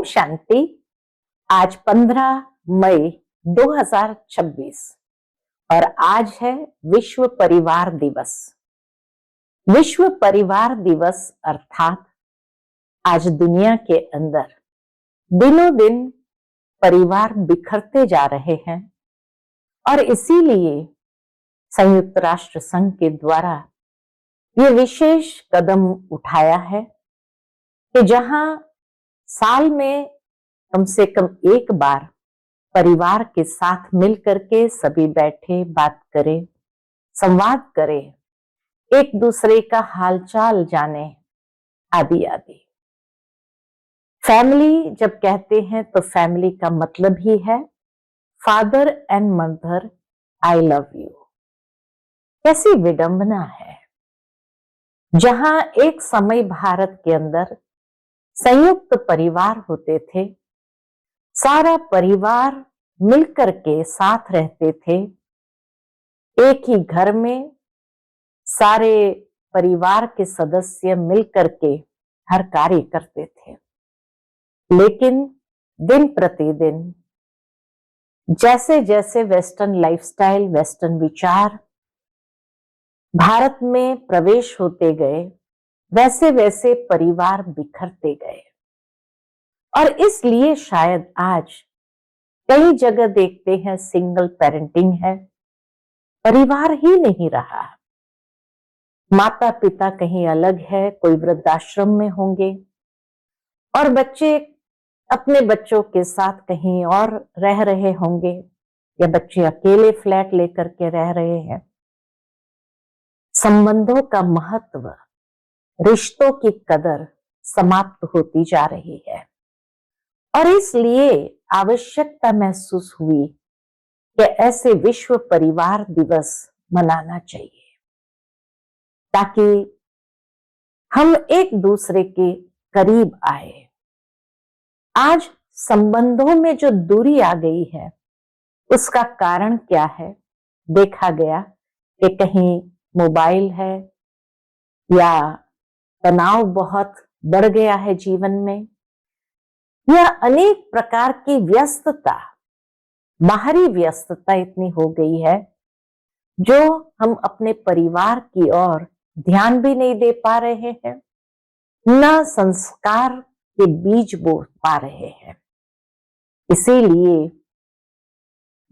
ओम शांति। आज 15 मई 2026 और आज है विश्व परिवार दिवस। विश्व परिवार दिवस अर्थात आज दुनिया के अंदर दिनों दिन परिवार बिखरते जा रहे हैं और इसीलिए संयुक्त राष्ट्र संघ के द्वारा ये विशेष कदम उठाया है कि जहां साल में कम से कम एक बार परिवार के साथ मिल करके सभी बैठे बात करें, संवाद करें, एक दूसरे का हालचाल जाने, आदि आदि। फैमिली जब कहते हैं तो फैमिली का मतलब ही है father and mother I love you. कैसी विडंबना है, जहां एक समय भारत के अंदर संयुक्त परिवार होते थे, सारा परिवार मिलकर के साथ रहते थे, एक ही घर में सारे परिवार के सदस्य मिलकर के हर कार्य करते थे। लेकिन दिन प्रतिदिन जैसे जैसे वेस्टर्न लाइफस्टाइल, वेस्टर्न विचार भारत में प्रवेश होते गए, वैसे वैसे परिवार बिखरते गए और इसलिए शायद आज कई जगह देखते हैं सिंगल पेरेंटिंग है, परिवार ही नहीं रहा। माता पिता कहीं अलग है, कोई वृद्धाश्रम में होंगे और बच्चे अपने बच्चों के साथ कहीं और रह रहे होंगे या बच्चे अकेले फ्लैट लेकर के रह रहे हैं। संबंधों का महत्व, रिश्तों की कदर समाप्त होती जा रही है और इसलिए आवश्यकता महसूस हुई कि ऐसे विश्व परिवार दिवस मनाना चाहिए ताकि हम एक दूसरे के करीब आए। आज संबंधों में जो दूरी आ गई है उसका कारण क्या है? देखा गया कि कहीं मोबाइल है या तनाव बहुत बढ़ गया है जीवन में, या अनेक प्रकार की व्यस्तता, बाहरी व्यस्तता इतनी हो गई है जो हम अपने परिवार की ओर ध्यान भी नहीं दे पा रहे हैं, न संस्कार के बीज बो पा रहे हैं। इसीलिए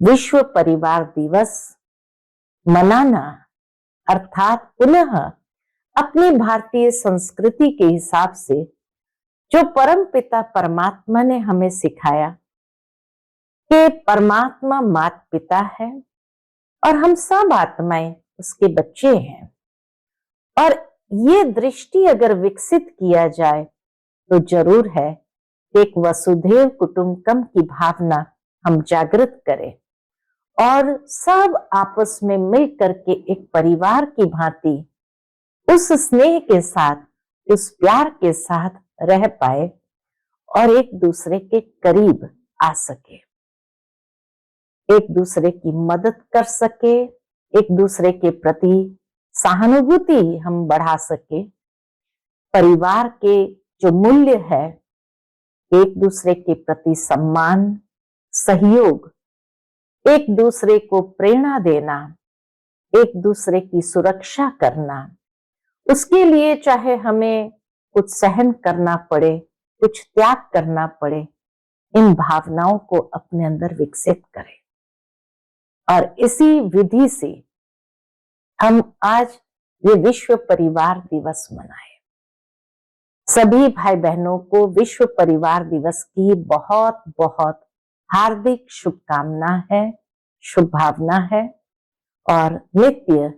विश्व परिवार दिवस मनाना अर्थात पुनः अपनी भारतीय संस्कृति के हिसाब से जो परम पिता परमात्मा ने हमें सिखाया कि परमात्मा माता पिता है और हम सब आत्माएं उसके बच्चे हैं, और ये दृष्टि अगर विकसित किया जाए तो जरूर है एक वसुधैव कुटुंबकम की भावना हम जागृत करें और सब आपस में मिल करके एक परिवार की भांति उस स्नेह के साथ, उस प्यार के साथ रह पाए और एक दूसरे के करीब आ सके, एक दूसरे की मदद कर सके, एक दूसरे के प्रति सहानुभूति हम बढ़ा सके। परिवार के जो मूल्य है, एक दूसरे के प्रति सम्मान, सहयोग, एक दूसरे को प्रेरणा देना, एक दूसरे की सुरक्षा करना, उसके लिए चाहे हमें कुछ सहन करना पड़े, कुछ त्याग करना पड़े, इन भावनाओं को अपने अंदर विकसित करें और इसी विधि से हम आज ये विश्व परिवार दिवस मनाएं। सभी भाई बहनों को विश्व परिवार दिवस की बहुत बहुत हार्दिक शुभकामना है, शुभ भावना है और नित्य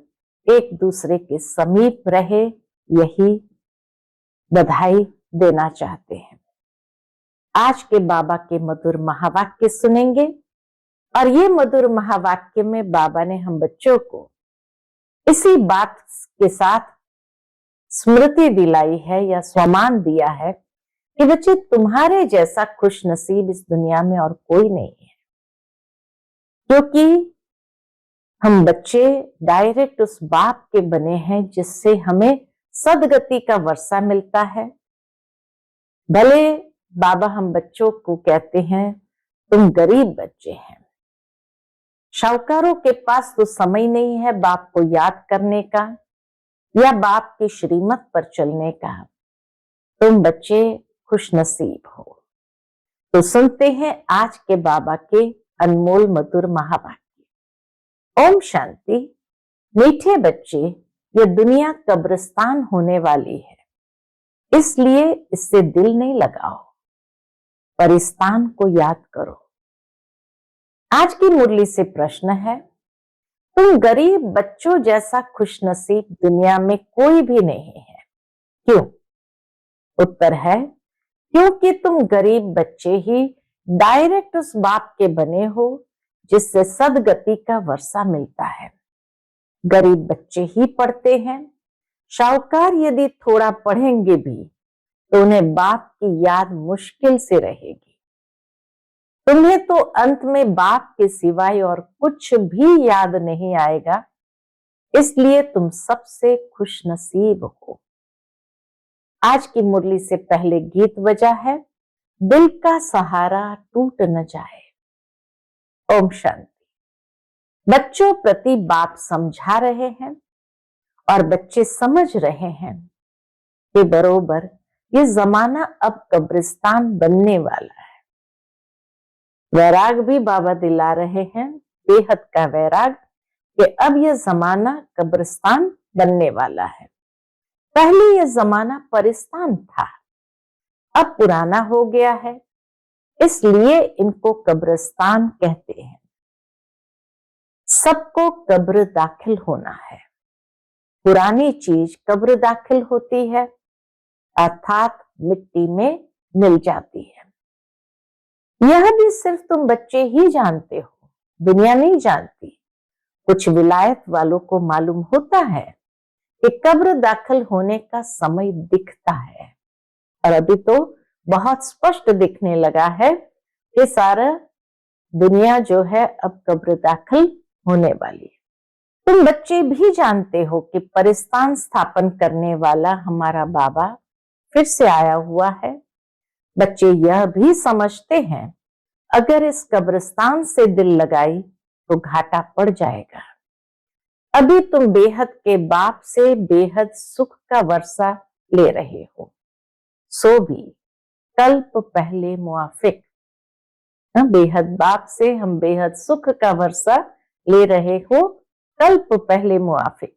एक दूसरे के समीप रहे, यही बधाई देना चाहते हैं। आज के बाबा के मधुर महावाक्य सुनेंगे और ये मधुर महावाक्य में बाबा ने हम बच्चों को इसी बात के साथ स्मृति दिलाई है या स्वमान दिया है कि बच्चे तुम्हारे जैसा खुश नसीब इस दुनिया में और कोई नहीं है, क्योंकि हम बच्चे डायरेक्ट उस बाप के बने हैं जिससे हमें सदगति का वर्षा मिलता है। भले बाबा हम बच्चों को कहते हैं तुम गरीब बच्चे हैं। शाहूकारों के पास तो समय नहीं है बाप को याद करने का या बाप की श्रीमत पर चलने का। तुम बच्चे खुशनसीब हो। तो सुनते हैं आज के बाबा के अनमोल मधुर महावाक्य। ओम शांति। मीठे बच्चे, ये दुनिया कब्रिस्तान होने वाली है, इसलिए इससे दिल नहीं लगाओ, परिस्तान को याद करो। आज की मुरली से प्रश्न है, तुम गरीब बच्चों जैसा खुशनसीब दुनिया में कोई भी नहीं है, क्यों? उत्तर है, क्योंकि तुम गरीब बच्चे ही डायरेक्ट उस बाप के बने हो जिससे सदगति का वर्षा मिलता है। गरीब बच्चे ही पढ़ते हैं। शाहूकार यदि थोड़ा पढ़ेंगे भी तो उन्हें बाप की याद मुश्किल से रहेगी। तुम्हें तो अंत में बाप के सिवाय और कुछ भी याद नहीं आएगा, इसलिए तुम सबसे खुशनसीब हो। आज की मुरली से पहले गीत बजा है, दिल का सहारा टूट न जाए। ओम शांति। बच्चों प्रति बाप समझा रहे हैं और बच्चे समझ रहे हैं कि बरोबर ये जमाना अब कब्रिस्तान बनने वाला है। वैराग भी बाबा दिला रहे हैं, बेहद का वैराग, कि अब यह जमाना कब्रिस्तान बनने वाला है। पहले यह जमाना परिस्तान था, अब पुराना हो गया है, इसलिए इनको कब्रिस्तान कहते हैं। सबको कब्र दाखिल होना है। पुरानी चीज कब्र दाखिल होती है, अर्थात मिट्टी में मिल जाती है। यह भी सिर्फ तुम बच्चे ही जानते हो, दुनिया नहीं जानती। कुछ विलायत वालों को मालूम होता है कि कब्र दाखिल होने का समय दिखता है, और अभी तो बहुत स्पष्ट दिखने लगा है कि सारा दुनिया जो है अब कब्र दाखिल होने वाली है। तुम बच्चे भी जानते हो कि परिस्तान स्थापन करने वाला हमारा बाबा फिर से आया हुआ है। बच्चे यह भी समझते हैं, अगर इस कब्रिस्तान से दिल लगाई तो घाटा पड़ जाएगा। अभी तुम बेहद के बाप से बेहद सुख का वर्षा ले रहे हो, सो भी कल्प पहले मुआफिक। बेहद बाप से हम बेहद सुख का वर्षा ले रहे हो, कल्प पहले मुआफिक।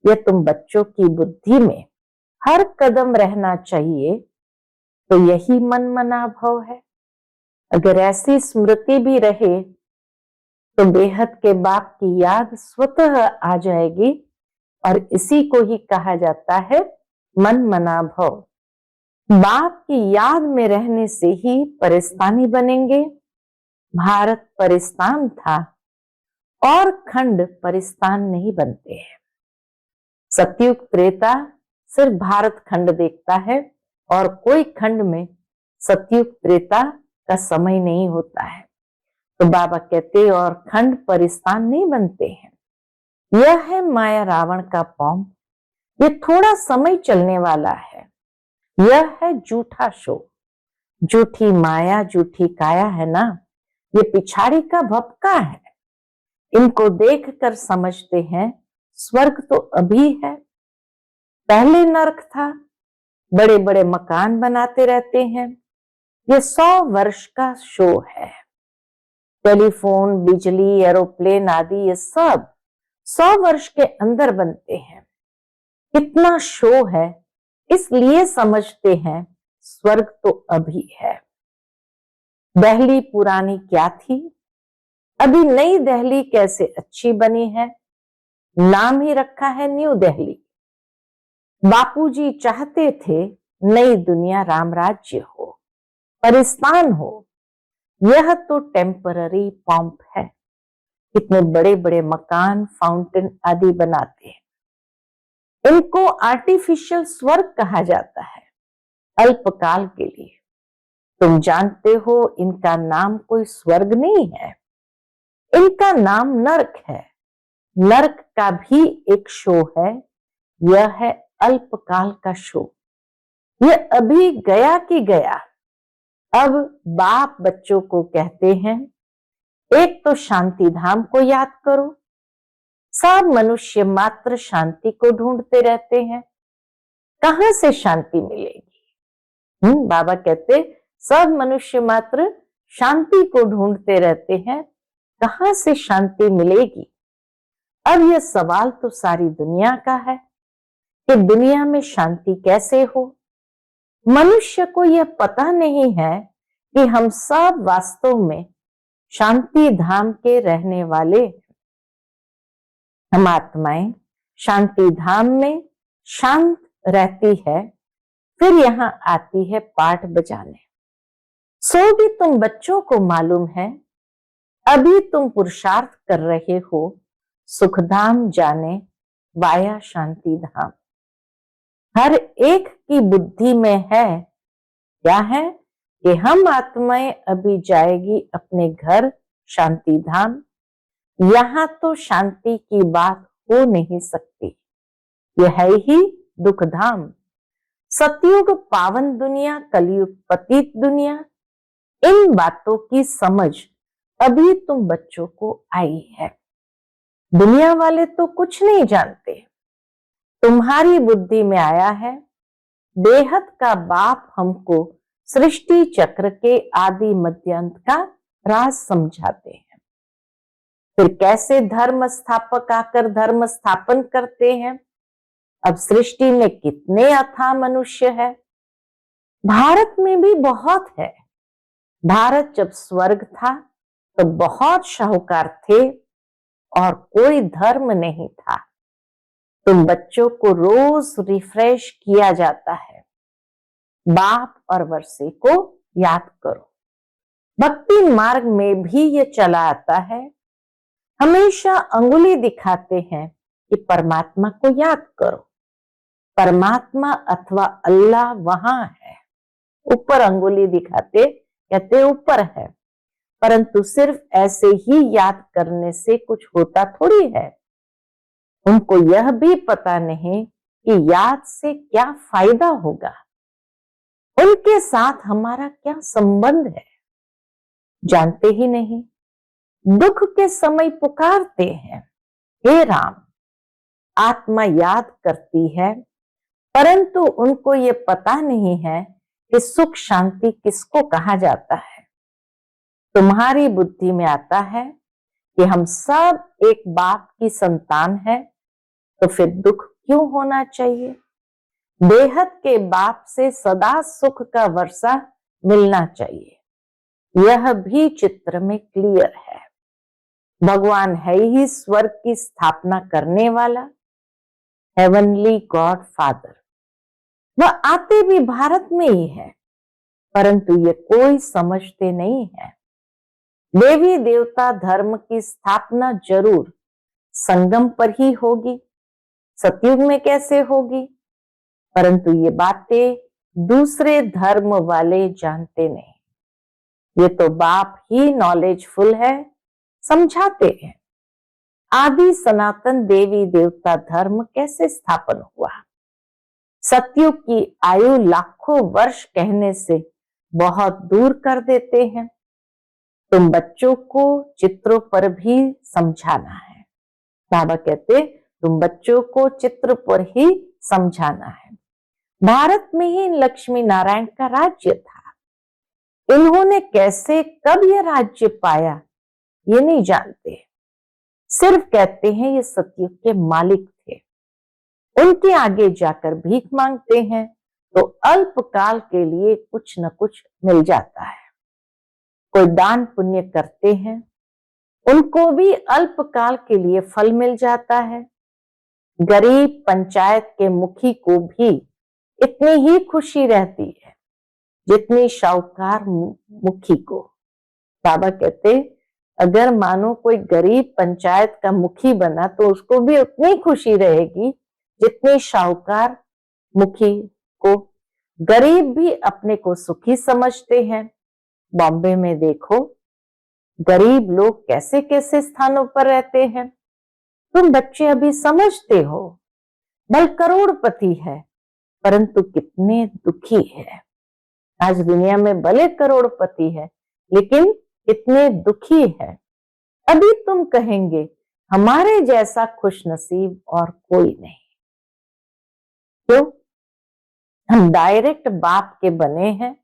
यह तुम बच्चों की बुद्धि में हर कदम रहना चाहिए, तो यही मन मना भाव है। अगर ऐसी स्मृति भी रहे तो बेहद के बाप की याद स्वतः आ जाएगी, और इसी को ही कहा जाता है मन मना भाव। बाप की याद में रहने से ही परिस्तानी बनेंगे। भारत परिस्तान था और खंड परिस्तान नहीं बनते हैं। सतयुग त्रेता सिर्फ भारत खंड देखता है, और कोई खंड में सतयुग त्रेता का समय नहीं होता है। तो बाबा कहते और खंड परिस्तान नहीं बनते हैं। यह है माया रावण का पौम, ये थोड़ा समय चलने वाला है। यह है झूठा शो, झूठी माया, झूठी काया है ना, ये पिछाड़ी का भपका है। इनको देखकर समझते हैं स्वर्ग तो अभी है, पहले नरक था। बड़े बड़े मकान बनाते रहते हैं, ये 100 वर्ष का शो है। टेलीफोन, बिजली, एरोप्लेन आदि ये सब 100 वर्ष के अंदर बनते हैं। कितना शो है, इसलिए समझते हैं स्वर्ग तो अभी है। दिल्ली पुरानी क्या थी, अभी नई दिल्ली कैसे अच्छी बनी है, नाम ही रखा है न्यू दिल्ली। बापूजी चाहते थे नई दुनिया राम राज्य हो, परिस्तान हो। यह तो टेम्पररी पॉम्प है। कितने बड़े बड़े मकान, फाउंटेन आदि बनाते हैं। इनको आर्टिफिशियल स्वर्ग कहा जाता है, अल्पकाल के लिए। तुम जानते हो इनका नाम कोई स्वर्ग नहीं है, इनका नाम नरक है। नरक का भी एक शो है, यह है अल्पकाल का शो। यह अभी गया कि गया, अब बाप बच्चों को कहते हैं, एक तो शांति धाम को याद करो। सब मनुष्य मात्र शांति को ढूंढते रहते हैं, कहां से शांति मिलेगी? बाबा कहते सब मनुष्य मात्र शांति को ढूंढते रहते हैं, कहां से शांति मिलेगी? अब यह सवाल तो सारी दुनिया का है कि दुनिया में शांति कैसे हो। मनुष्य को यह पता नहीं है कि हम सब वास्तव में शांति धाम के रहने वाले। हम आत्माएं शांति धाम में शांत रहती है, फिर यहां आती है पाठ बजाने। सो भी तुम बच्चों को मालूम है, अभी तुम पुरुषार्थ कर रहे हो सुखधाम जाने वाया शांति धाम। हर एक की बुद्धि में है, क्या है कि हम आत्माएं अभी जाएगी अपने घर शांति धाम। यहां तो शांति की बात हो नहीं सकती, यह है ही दुख धाम। सतयुग पावन दुनिया, कलयुग पतित दुनिया, इन बातों की समझ अभी तुम बच्चों को आई है। दुनिया वाले तो कुछ नहीं जानते, तुम्हारी बुद्धि में आया है। बेहद का बाप हमको सृष्टि चक्र के आदि मध्यांत का राज समझाते हैं। फिर कैसे धर्म स्थापक आकर धर्म स्थापन करते हैं। अब सृष्टि में कितने अथाह मनुष्य है, भारत में भी बहुत है। भारत जब स्वर्ग था तो बहुत शाहूकार थे और कोई धर्म नहीं था। तुम बच्चों को रोज रिफ्रेश किया जाता है, बाप और वर्षे को याद करो। भक्ति मार्ग में भी ये चला आता है, हमेशा अंगुली दिखाते हैं कि परमात्मा को याद करो। परमात्मा अथवा अल्लाह वहां है, ऊपर अंगुली दिखाते कहते ऊपर है, परंतु सिर्फ ऐसे ही याद करने से कुछ होता थोड़ी है। उनको यह भी पता नहीं कि याद से क्या फायदा होगा, उनके साथ हमारा क्या संबंध है, जानते ही नहीं। दुख के समय पुकारते हैं, हे राम। आत्मा याद करती है, परंतु उनको ये पता नहीं है कि सुख शांति किसको कहा जाता है। तुम्हारी बुद्धि में आता है कि हम सब एक बाप की संतान है, तो फिर दुख क्यों होना चाहिए? बेहद के बाप से सदा सुख का वर्षा मिलना चाहिए, यह भी चित्र में क्लियर है। भगवान है ही स्वर्ग की स्थापना करने वाला, हेवनली गॉड फादर। वह आते भी भारत में ही है, परंतु ये कोई समझते नहीं है। देवी देवता धर्म की स्थापना जरूर संगम पर ही होगी, सतयुग में कैसे होगी? परंतु ये बातें दूसरे धर्म वाले जानते नहीं। ये तो बाप ही नॉलेजफुल है, समझाते हैं। आदि सनातन देवी देवता धर्म कैसे स्थापन हुआ? सतयुग की आयु लाखों वर्ष कहने से बहुत दूर कर देते हैं। तुम बच्चों को चित्रों पर भी समझाना है। बाबा कहते तुम बच्चों को चित्र पर ही समझाना है। भारत में ही लक्ष्मी नारायण का राज्य था। इन्होंने कैसे कब यह राज्य पाया ये नहीं जानते, सिर्फ कहते हैं ये सतयुग के मालिक थे। उनके आगे जाकर भीख मांगते हैं तो अल्पकाल के लिए कुछ न कुछ मिल जाता है। कोई दान पुण्य करते हैं, उनको भी अल्पकाल के लिए फल मिल जाता है। गरीब पंचायत के मुखी को भी इतनी ही खुशी रहती है जितनी शाहूकार मुखी को। बाबा कहते अगर मानो कोई गरीब पंचायत का मुखी बना तो उसको भी उतनी खुशी रहेगी जितनी शाहूकार मुखी को। गरीब भी अपने को सुखी समझते हैं। बॉम्बे में देखो गरीब लोग कैसे कैसे स्थानों पर रहते हैं। तुम बच्चे अभी समझते हो, बल करोड़पति है परंतु कितने दुखी है। आज दुनिया में भले करोड़पति है, लेकिन कितने दुखी है। अभी तुम कहेंगे हमारे जैसा खुशनसीब और कोई नहीं। क्यों? हम डायरेक्ट बाप के बने हैं,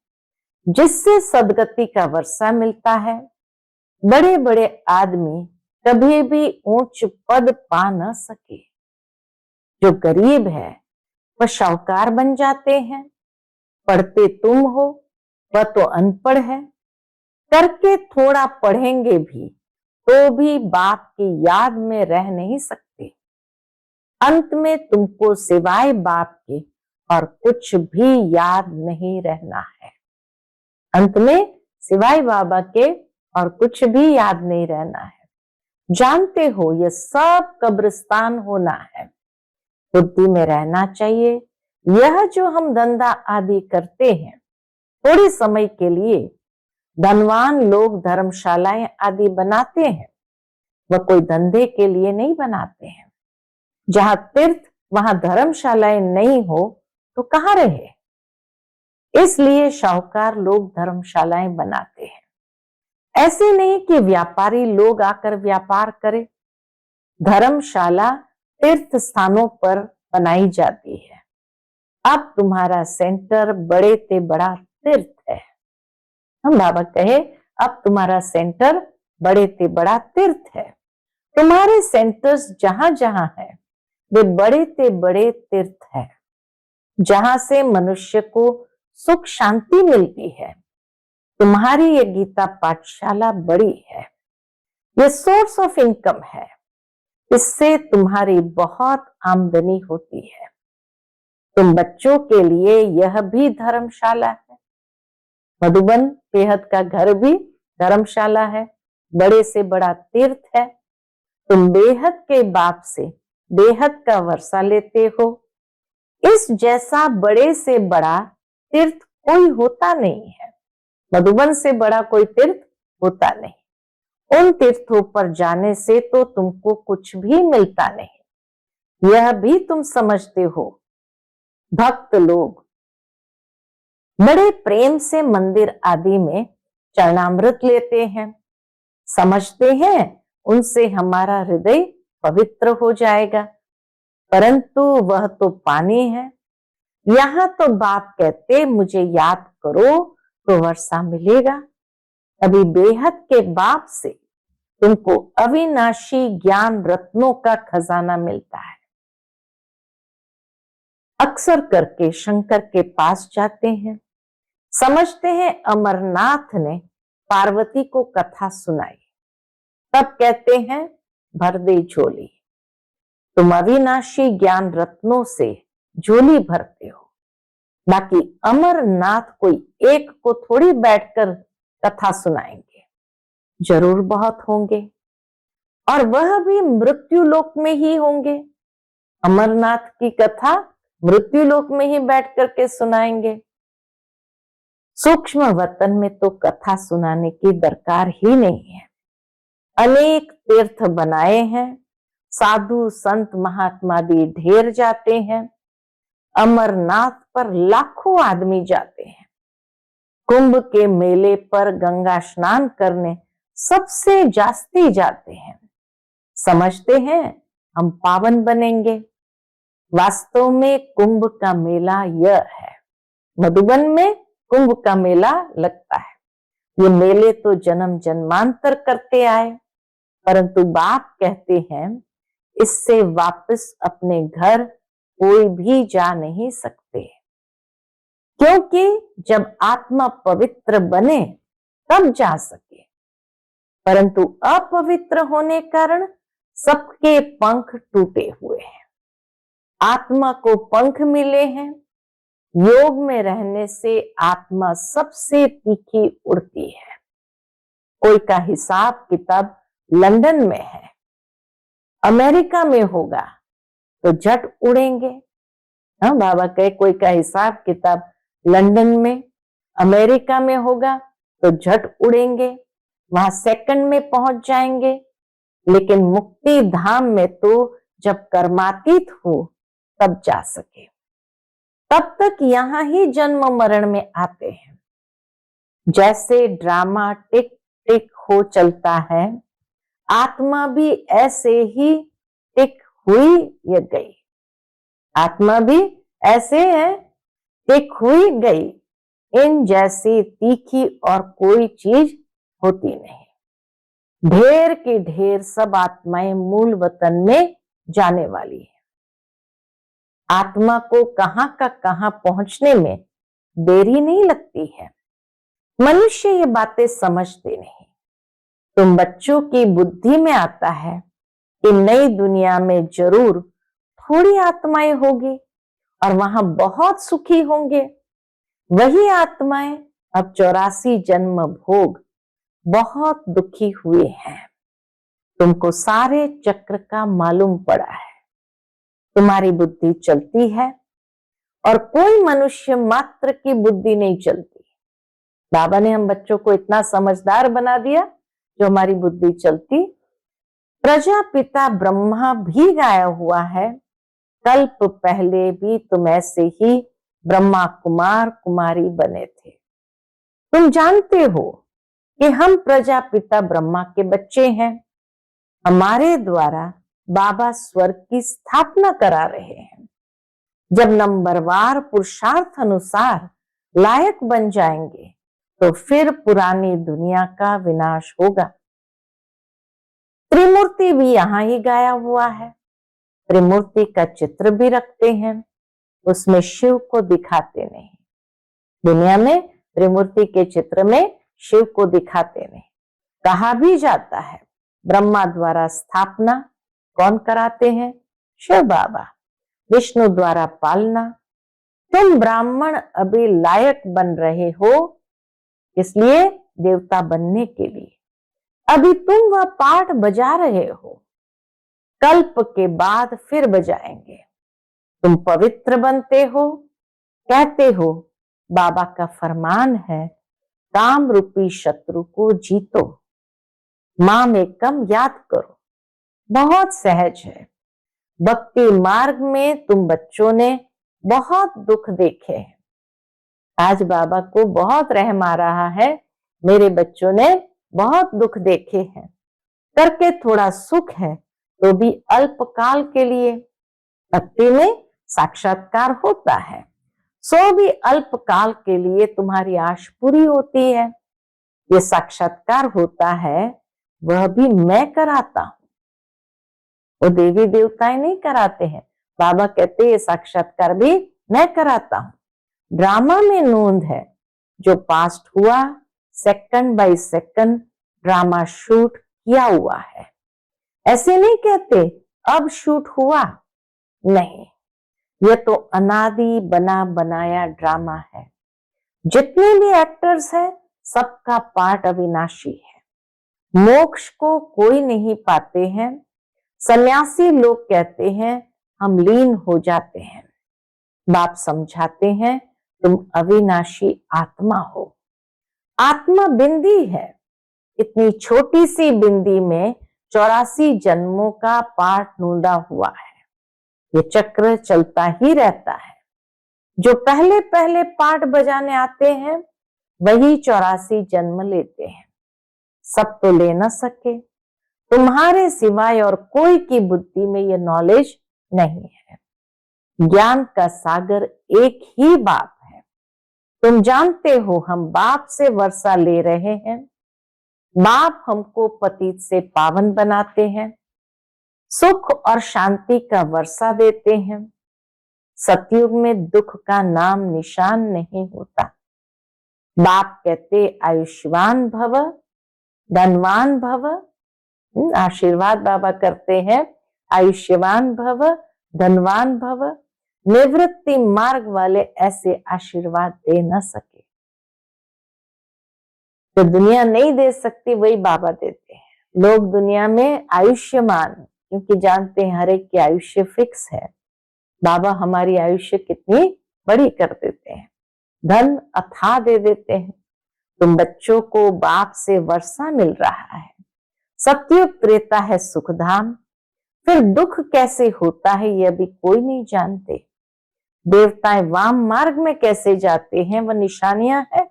जिससे सदगति का वर्षा मिलता है। बड़े बड़े आदमी कभी भी ऊंच पद पा न सके। जो गरीब है वह शाहूकार बन जाते हैं। पढ़ते तुम हो, वह तो अनपढ़ है। करके थोड़ा पढ़ेंगे भी तो भी बाप की याद में रह नहीं सकते। अंत में तुमको सिवाय बाप के और कुछ भी याद नहीं रहना है। अंत में सिवाय बाबा के और कुछ भी याद नहीं रहना है। जानते हो ये सब कब्रिस्तान होना है। बुद्धि में रहना चाहिए। यह जो हम धंधा आदि करते हैं, थोड़े समय के लिए धनवान लोग धर्मशालाएं आदि बनाते हैं, वह कोई धंधे के लिए नहीं बनाते हैं। जहां तीर्थ वहां धर्मशालाएं नहीं हो तो कहां रहे। इसलिए शाहूकार लोग धर्मशालाएं बनाते हैं। ऐसे नहीं कि व्यापारी लोग आकर व्यापार करें। धर्मशाला तीर्थ स्थानों पर बनाई जाती है। अब तुम्हारा सेंटर बड़े से बड़ा तीर्थ है। हम बाबा कहे अब तुम्हारा सेंटर बड़े से बड़ा तीर्थ है। तुम्हारे सेंटर्स जहां जहां है वे बड़े से बड़े तीर्थ है, जहां से मनुष्य को सुख शांति मिलती है। तुम्हारी ये गीता पाठशाला बड़ी है। ये सोर्स ऑफ इनकम है। इससे तुम्हारी बहुत आमदनी होती है। तुम बच्चों के लिए यह भी धर्मशाला है। मधुबन बेहद का घर भी धर्मशाला है, बड़े से बड़ा तीर्थ है। तुम बेहद के बाप से बेहद का वर्षा लेते हो। इस जैसा बड़े से बड़ा तीर्थ कोई होता नहीं है। मधुबन से बड़ा कोई तीर्थ होता नहीं। उन तीर्थों पर जाने से तो तुमको कुछ भी मिलता नहीं। यह भी तुम समझते हो। भक्त लोग बड़े प्रेम से मंदिर आदि में चरणामृत लेते हैं। समझते हैं उनसे हमारा हृदय पवित्र हो जाएगा, परंतु वह तो पानी है। यहाँ तो बाप कहते मुझे याद करो तो वर्षा मिलेगा। अभी बेहद के बाप से तुमको अविनाशी ज्ञान रत्नों का खजाना मिलता है। अक्सर करके शंकर के पास जाते हैं। समझते हैं अमरनाथ ने पार्वती को कथा सुनाई। तब कहते हैं भर दे झोली। तुम अविनाशी ज्ञान रत्नों से झोली भरते हो। बाकी अमरनाथ कोई एक को थोड़ी बैठकर कथा सुनाएंगे। जरूर बहुत होंगे, और वह भी मृत्यु लोक में ही होंगे। अमरनाथ की कथा मृत्यु लोक में ही बैठ करके सुनाएंगे। सूक्ष्म वतन में तो कथा सुनाने की दरकार ही नहीं है। अनेक तीर्थ बनाए हैं। साधु संत महात्मा भी ढेर जाते हैं। अमरनाथ पर लाखों आदमी जाते हैं। कुंभ के मेले पर गंगा स्नान करने सबसे जास्ती जाते हैं। समझते हैं हम पावन बनेंगे। वास्तव में कुंभ का मेला यह है। मधुबन में कुंभ का मेला लगता है। ये मेले तो जन्म जन्मांतर करते आए, परंतु बाप कहते हैं इससे वापस अपने घर कोई भी जा नहीं सकते, क्योंकि जब आत्मा पवित्र बने तब जा सके। परंतु अपवित्र होने कारण सबके पंख टूटे हुए हैं। आत्मा को पंख मिले हैं। योग में रहने से आत्मा सबसे तीखी उड़ती है। कोई का हिसाब किताब लंदन में है, अमेरिका में होगा तो झट उड़ेंगे। हाँ, बाबा कहे कोई का हिसाब किताब लंदन में अमेरिका में होगा तो झट उड़ेंगे, वहां सेकंड में पहुंच जाएंगे। लेकिन मुक्ति धाम में तो जब कर्मातीत हो तब जा सके। तब तक यहां ही जन्म मरण में आते हैं। जैसे ड्रामा टिक टिक हो चलता है, आत्मा भी ऐसे ही टिक हुई या गई। आत्मा भी ऐसे है, टिक हुई गई। इन जैसी तीखी और कोई चीज होती नहीं। ढेर की ढेर सब आत्माएं मूल वतन में जाने वाली है। आत्मा को कहां का कहां पहुंचने में देरी नहीं लगती है। मनुष्य ये बातें समझते नहीं। तुम बच्चों की बुद्धि में आता है कि नई दुनिया में जरूर थोड़ी आत्माएं होगी और वहां बहुत सुखी होंगे। वही आत्माएं अब 84 जन्म भोग बहुत दुखी हुए हैं। तुमको सारे चक्र का मालूम पड़ा है। तुम्हारी बुद्धि चलती है और कोई मनुष्य मात्र की बुद्धि नहीं चलती। बाबा ने हम बच्चों को इतना समझदार बना दिया जो हमारी बुद्धि चलती। प्रजापिता ब्रह्मा भी गाया हुआ है, कल्प पहले भी तुम ऐसे ही ब्रह्मा कुमार कुमारी बने थे। तुम जानते हो कि हम प्रजापिता ब्रह्मा के बच्चे हैं। हमारे द्वारा बाबा स्वर्ग की स्थापना करा रहे हैं। जब नंबरवार पुरुषार्थ अनुसार लायक बन जाएंगे तो फिर पुरानी दुनिया का विनाश होगा। त्रिमूर्ति भी यहां ही गाया हुआ है। त्रिमूर्ति का चित्र भी रखते हैं, उसमें शिव को दिखाते नहीं। दुनिया में त्रिमूर्ति के चित्र में शिव को दिखाते नहीं। कहा भी जाता है ब्रह्मा द्वारा स्थापना कौन कराते हैं? शिव बाबा। विष्णु द्वारा पालना। तुम ब्राह्मण अभी लायक बन रहे हो, इसलिए देवता बनने के लिए अभी तुम वह पाठ बजा रहे हो। कल्प के बाद फिर बजाएंगे। तुम पवित्र बनते हो, कहते हो बाबा का फरमान है काम रूपी शत्रु को जीतो, माम एकम याद करो। बहुत सहज है। भक्ति मार्ग में तुम बच्चों ने बहुत दुख देखे हैं। आज बाबा को बहुत रहम आ रहा है। मेरे बच्चों ने बहुत दुख देखे हैं। करके थोड़ा सुख है तो भी अल्पकाल के लिए। भक्ति में साक्षात्कार होता है, सो भी अल्पकाल के लिए तुम्हारी आश पूरी होती है। ये साक्षात्कार होता है वह भी मैं कराता हूं, वो देवी देवताएं नहीं कराते हैं। बाबा कहते ये साक्षात्कार भी मैं कराता हूं। ड्रामा में नोंद है जो पास्ट हुआ, second by second drama shoot किया हुआ है। ऐसे नहीं कहते अब शूट हुआ, नहीं, यह तो अनादि बना बनाया ड्रामा है। जितने भी एक्टर्स हैं सबका पार्ट अविनाशी है। मोक्ष को कोई नहीं पाते हैं। सन्यासी लोग कहते हैं हम लीन हो जाते हैं। बाप समझाते हैं तुम अविनाशी आत्मा हो। आत्मा बिंदी है। इतनी छोटी सी बिंदी में 84 जन्मों का पाठ नूंदा हुआ है। ये चक्र चलता ही रहता है। जो पहले पहले पाठ बजाने आते हैं वही 84 जन्म लेते हैं। सब तो ले न सके। तुम्हारे सिवाय और कोई की बुद्धि में ये नॉलेज नहीं है। ज्ञान का सागर एक ही बाप है। तुम जानते हो हम बाप से वर्षा ले रहे हैं। बाप हमको पतित से पावन बनाते हैं, सुख और शांति का वर्षा देते हैं। सतयुग में दुख का नाम निशान नहीं होता। बाप कहते आयुष्मान भव, धनवान भव। आशीर्वाद बाबा करते हैं आयुष्मान भव, धनवान भव। निवृत्ति मार्ग वाले ऐसे आशीर्वाद दे न सके। जो दुनिया नहीं दे सकती वही बाबा देते हैं। लोग दुनिया में आयुष्मान, क्योंकि जानते हैं हर एक की आयुष्य फिक्स है। बाबा हमारी आयुष्य कितनी बड़ी कर देते हैं, धन अथाह दे देते हैं। तुम बच्चों को बाप से वर्षा मिल रहा है। सतयुग त्रेता है सुखधाम। फिर दुख कैसे होता है ये अभी कोई नहीं जानते। देवताएं वाम मार्ग में कैसे जाते हैं वह निशानियां हैं।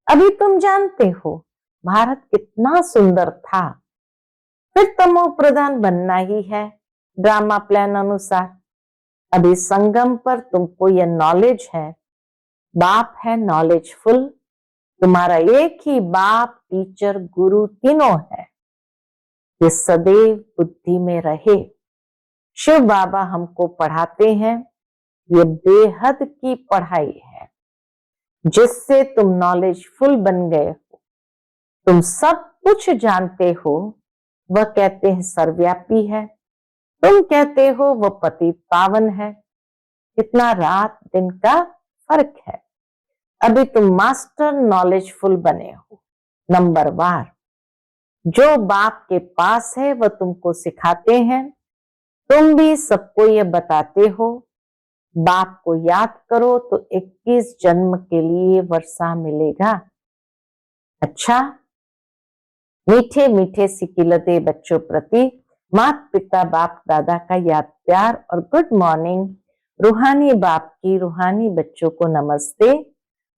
अभी तुम जानते हो भारत कितना सुंदर था, फिर तमो प्रधान बनना ही है ड्रामा प्लान अनुसार। अभी संगम पर तुमको यह नॉलेज है, बाप है नॉलेजफुल, तुम्हारा एक ही बाप टीचर गुरु तीनों है, ये सदैव बुद्धि में रहे। शिव बाबा हमको पढ़ाते हैं, ये बेहद की पढ़ाई है जिससे तुम नॉलेजफुल बन गए हो, तुम सब कुछ जानते हो। वह कहते हैं सर्वव्यापी है, तुम कहते हो वह पतित पावन है। कितना रात दिन का फर्क है। अभी तुम मास्टर नॉलेजफुल बने हो, नंबर वार। जो बाप के पास है वह तुमको सिखाते हैं, तुम भी सबको ये बताते हो। बाप को याद करो तो 21 जन्म के लिए वर्षा मिलेगा। अच्छा, मीठे मीठे सिकिलते बच्चों प्रति माता पिता बाप दादा का याद प्यार और गुड मॉर्निंग। रूहानी बाप की रूहानी बच्चों को नमस्ते।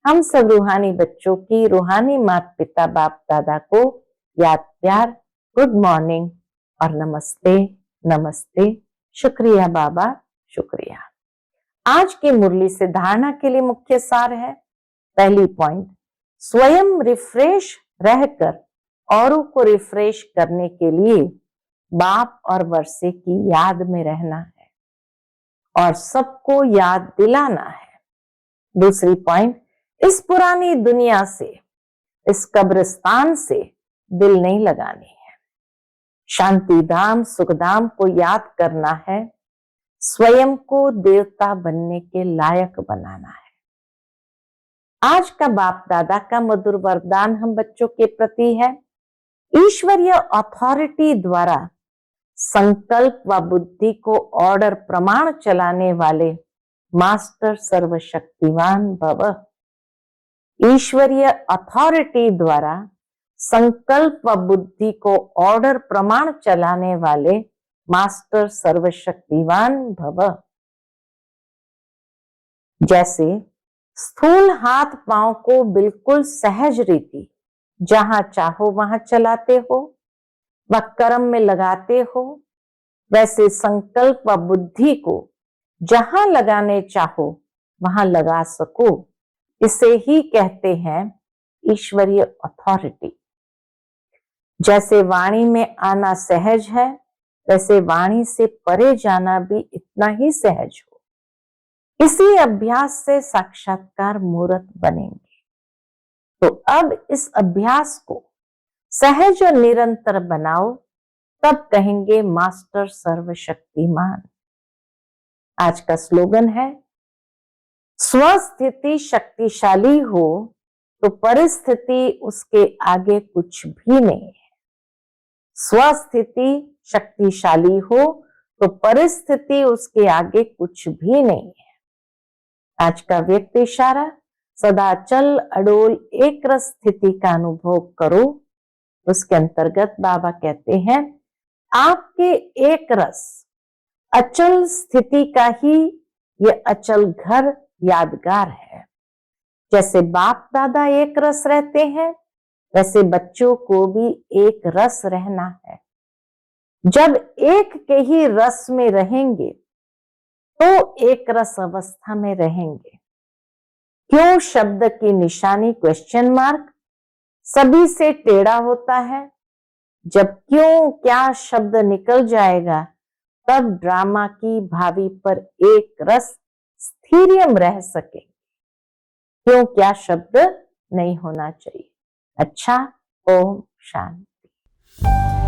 हम सब रूहानी बच्चों की रूहानी माता पिता बाप दादा को याद प्यार, गुड मॉर्निंग और नमस्ते नमस्ते। शुक्रिया बाबा, शुक्रिया। आज की मुरली से धारणा के लिए मुख्य सार है। पहली पॉइंट, स्वयं रिफ्रेश रहकर औरों को रिफ्रेश करने के लिए बाप और वर्षे की याद में रहना है और सबको याद दिलाना है। दूसरी पॉइंट, इस पुरानी दुनिया से, इस कब्रिस्तान से दिल नहीं लगानी है, शांति धाम सुखधाम को याद करना है, स्वयं को देवता बनने के लायक बनाना है। आज का बाप दादा का मधुर वरदान हम बच्चों के प्रति है। ईश्वरीय अथॉरिटी द्वारा संकल्प व बुद्धि को ऑर्डर प्रमाण चलाने वाले मास्टर सर्वशक्तिमान भव। ईश्वरीय अथॉरिटी द्वारा संकल्प व बुद्धि को ऑर्डर प्रमाण चलाने वाले मास्टर सर्वशक्तिवान भव। जैसे स्थूल हाथ पांव को बिल्कुल सहज रीति जहां चाहो वहां चलाते हो व कर्म में लगाते हो, वैसे संकल्प व बुद्धि को जहां लगाने चाहो वहां लगा सको, इसे ही कहते हैं ईश्वरीय अथॉरिटी। जैसे वाणी में आना सहज है, वैसे वाणी से परे जाना भी इतना ही सहज हो। इसी अभ्यास से साक्षात्कार मूर्त बनेंगे। तो अब इस अभ्यास को सहज और निरंतर बनाओ, तब कहेंगे मास्टर सर्वशक्तिमान। आज का स्लोगन है, स्वस्थिति शक्तिशाली हो तो परिस्थिति उसके आगे कुछ भी नहीं है। स्वस्थिति शक्तिशाली हो तो परिस्थिति उसके आगे कुछ भी नहीं है। आज का व्यक्त इशारा, सदा चल अडोल एक रस स्थिति का अनुभव करो। उसके अंतर्गत बाबा कहते हैं, आपके एक रस अचल स्थिति का ही ये अचल घर यादगार है। जैसे बाप दादा एक रस रहते हैं, वैसे बच्चों को भी एक रस रहना है। जब एक के ही रस में रहेंगे तो एक रस अवस्था में रहेंगे। क्यों शब्द की निशानी क्वेश्चन मार्क सभी से टेढ़ा होता है। जब क्यों क्या शब्द निकल जाएगा, तब ड्रामा की भावी पर एक रस स्थिरियम रह सके। क्यों क्या शब्द नहीं होना चाहिए। अच्छा, ओम शांति।